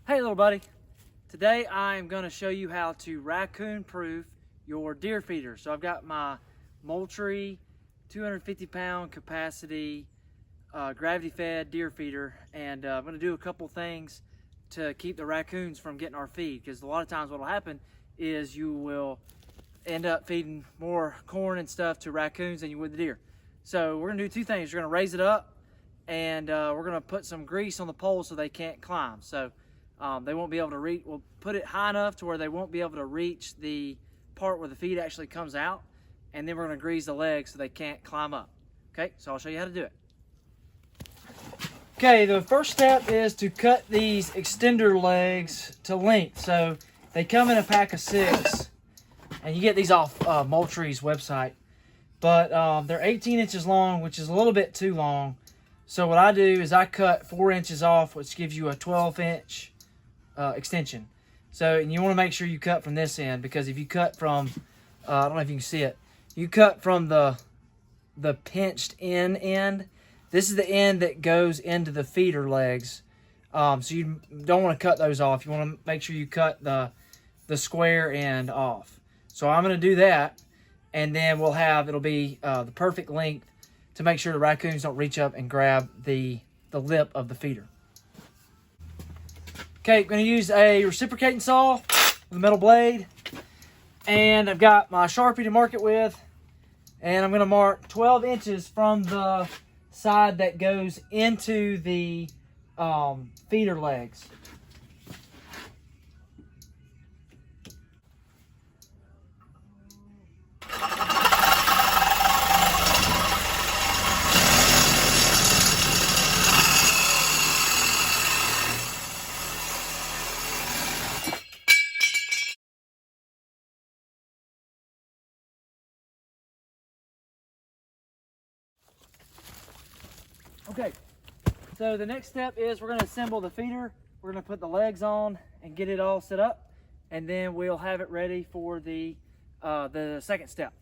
Hey little buddy, today I'm going to show you how to raccoon proof your deer feeder. So I've got my Moultrie 250-pound capacity gravity fed deer feeder, and I'm going to do a couple things to keep the raccoons from getting our feed, because a lot of times what will happen is you will end up feeding more corn and stuff to raccoons than you would the deer. So we're going to do two things. We're going to raise it up, and we're going to put some grease on the pole so they can't climb. So they won't be able to reach. We'll put it high enough to where they won't be able to reach the part where the feed actually comes out, and then we're going to grease the legs so they can't climb up. Okay, so I'll show you how to do it. Okay, the first step is to cut these extender legs to length. So they come in a pack of 6, and you get these off Moultrie's website. But they're 18 inches long, which is a little bit too long. So what I do is I cut 4 inches off, which gives you a 12-inch extension. So, and you want to make sure you cut from this end, because if you cut from, I don't know if you can see it, you cut from the pinched in end. This is the end that goes into the feeder legs. So you don't want to cut those off. You want to make sure you cut the square end off. So I'm going to do that, and then it'll be the perfect length to make sure the raccoons don't reach up and grab the lip of the feeder. Okay, I'm going to use a reciprocating saw with a metal blade, and I've got my Sharpie to mark it with, and I'm going to mark 12 inches from the side that goes into the feeder legs. Okay, so the next step is we're going to assemble the feeder. We're going to put the legs on and get it all set up, and then we'll have it ready for the second step.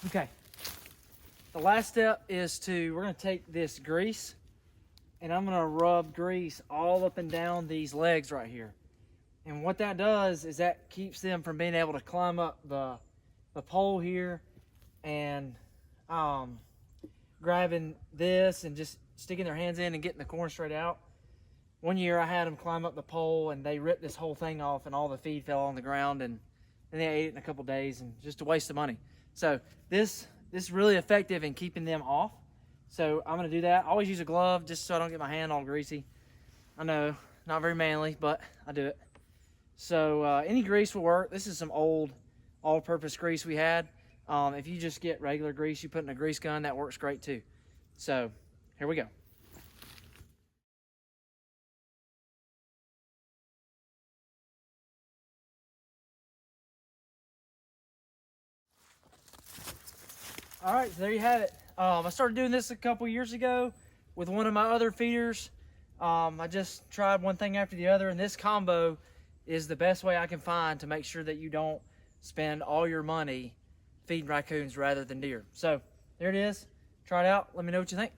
Okay, the last step is we're going to take this grease, and I'm gonna rub grease all up and down these legs right here. And what that does is that keeps them from being able to climb up the pole here and grabbing this and just sticking their hands in and getting the corn straight out. One year I had them climb up the pole, and they ripped this whole thing off, and all the feed fell on the ground, and they ate it in a couple days, and just a waste of money. So this is really effective in keeping them off. So I'm going to do that. I always use a glove just so I don't get my hand all greasy. I know, not very manly, but I do it. So any grease will work. This is some old all-purpose grease we had. If you just get regular grease you put in a grease gun, that works great too. So here we go. All right, so there you have it. I started doing this a couple years ago with one of my other feeders. I just tried one thing after the other, and this combo is the best way I can find to make sure that you don't spend all your money feeding raccoons rather than deer. So there it is. Try it out. Let me know what you think.